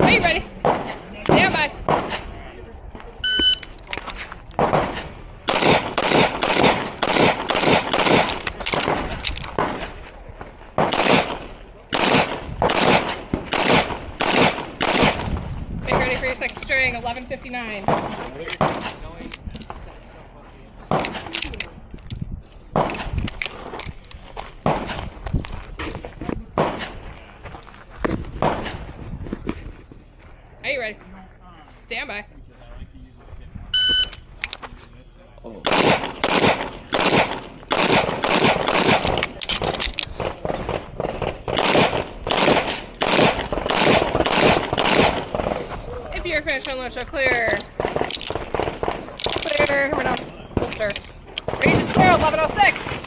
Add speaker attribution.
Speaker 1: Are you ready? Stand by. Make ready for your second string, 11:59. Are you ready? Stand by.
Speaker 2: Oh.
Speaker 1: If you're finished on lunch, clear. Clear. We're done. We'll stir. Ready to square, 11:06.